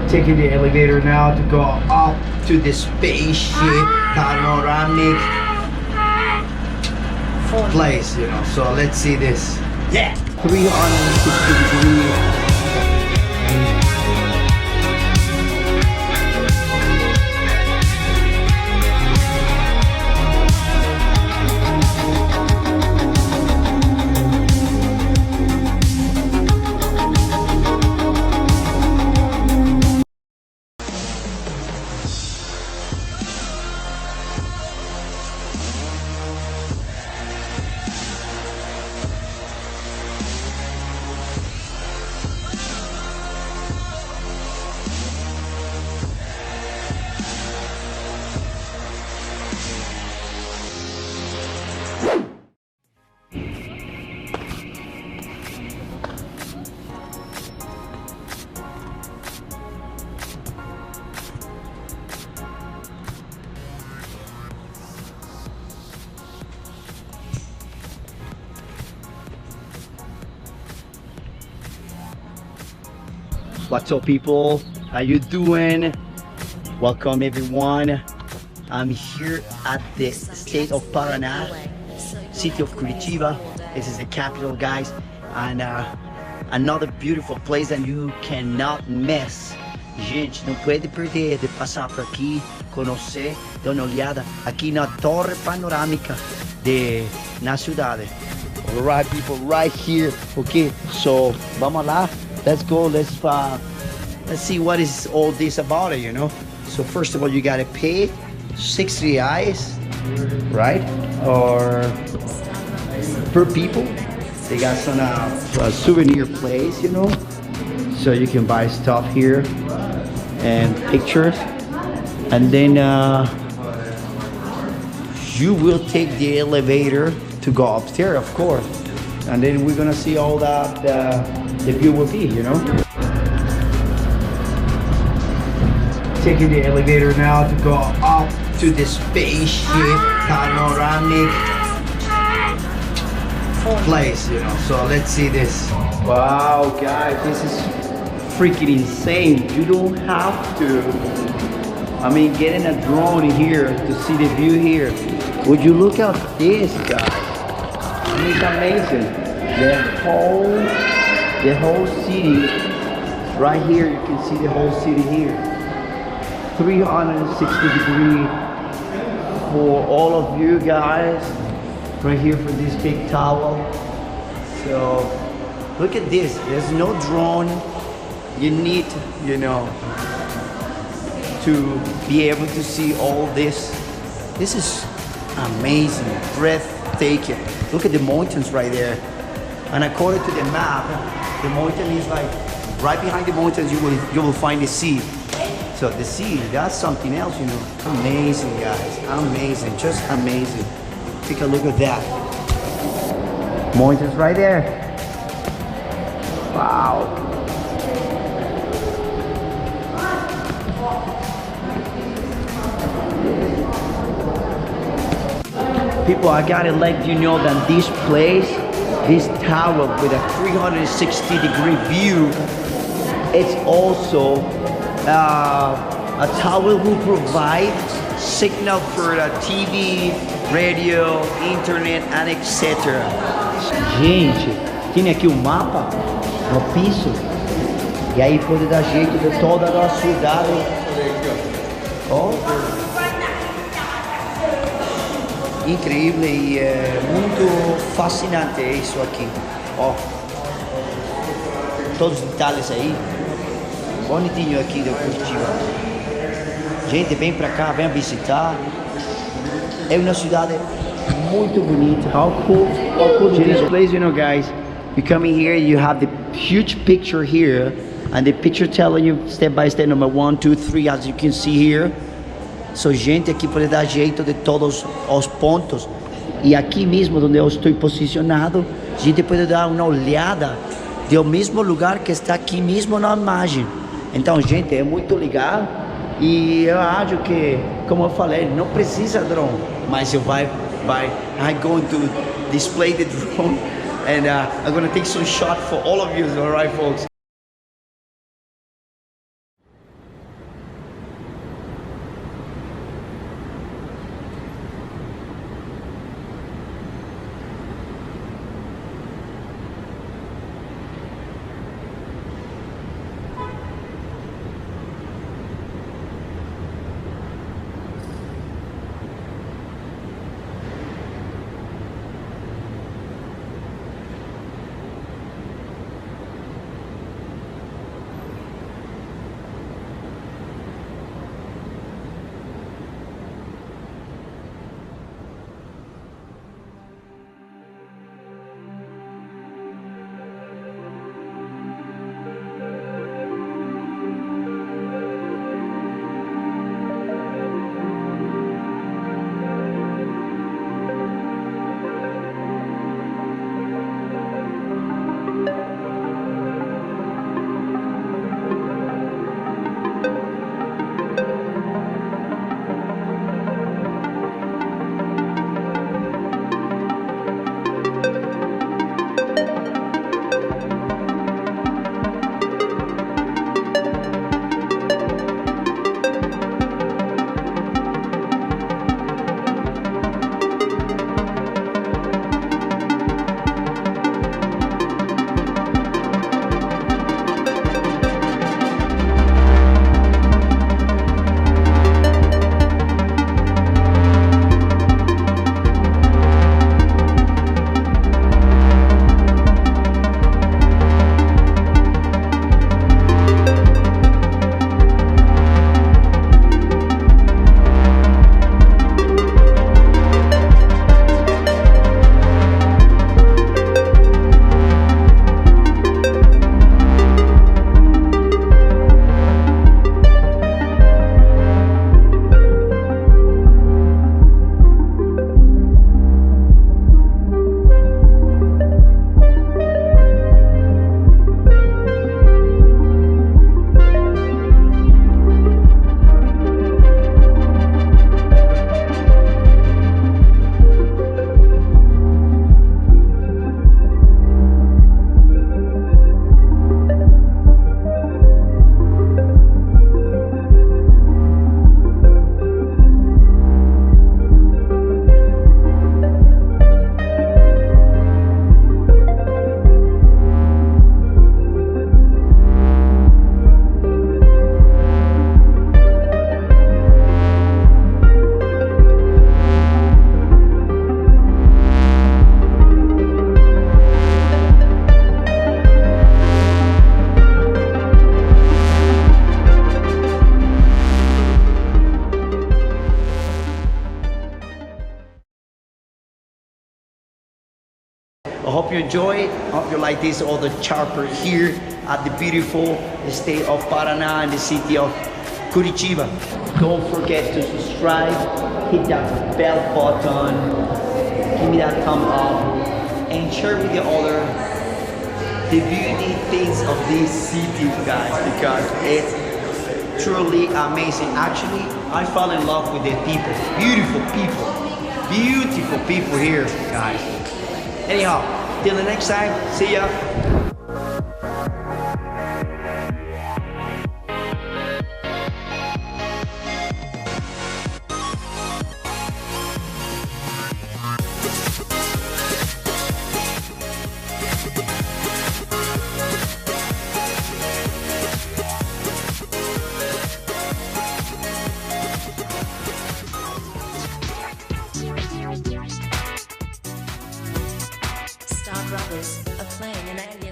Taking the elevator now to go up to the spaceship panoramic place, you know. So let's see this. Yeah, 360 degree. What's up, people? How you doing? Welcome everyone. I'm here at the state of Paraná, city of Curitiba. This is the capital, guys, and another beautiful place that you cannot miss. Gente, não pode perder de passar por aqui, conhecer, dar uma olhada aqui na Torre Panorámica na cidade. Alright, people, right here. Okay, so vamos lá. Let's go. Let's see what is all this about it, you know. So first of all, you gotta pay 6 reais, right? Or per people. They got some souvenir place, you know. So you can buy stuff here and pictures, and then you will take the elevator to go upstairs, of course, and then we're gonna see all that the view will be, you know. Taking the elevator now to go up to the spaceship panoramic place, you know. So let's see this. Wow, guys, this is freaking insane. You don't have to, I mean, getting a drone here to see the view here. Would you look at this, guys? I mean, it's amazing. The whole city right here. You can see the whole city here. 360 degree for all of you guys right here for this big tower. So look at this. There's no drone. You need, you know, to be able to see all this. This is amazing, breathtaking. Look at the mountains right there. And according to the map, the mountain is like right behind the mountains. You will find the sea. So the sea, that's something else, you know. Amazing, guys, amazing, just amazing. Take a look at that. Mountains right there. Wow. People, I gotta let you know that this place, this tower with a 360 degree view, it's also a tower will provide signal for the TV, radio, internet, and etc. Gente, tem aqui o mapa no piso, e aí pode dar jeito de toda a nossa cidade. Oh. Incrível e muito fascinante isso aqui. Ó, todos os detalhes aí. Bonitinho aqui do Curitiba. Gente, vem pra cá, vem visitar. É uma cidade muito bonita. How cool this place, you know, guys. You come in here, you have the huge picture here, and the picture telling you step by step, number 1, 2, 3, as you can see here. So, gente, aqui pode dar jeito de todos os pontos. E aqui mesmo, onde eu estou posicionado, a gente pode dar uma olhada do mesmo lugar que está aqui mesmo na imagem. Então, gente, é muito legal. E eu acho que, como eu falei, não precisa drone, mas eu I'm going to display the drone, and I'm going to take some shot for all of you. All right, folks. Hope you enjoy it. Hope you like this all the chopper here at the beautiful state of Paraná and the city of Curitiba. Don't forget to subscribe, hit that bell button, give me that thumb up, and share with the other the beauty things of this city, guys, because it's truly amazing. Actually, I fell in love with the people. Beautiful people here, guys. Anyhow, till the next time, see ya. Star Brothers are playing an alien.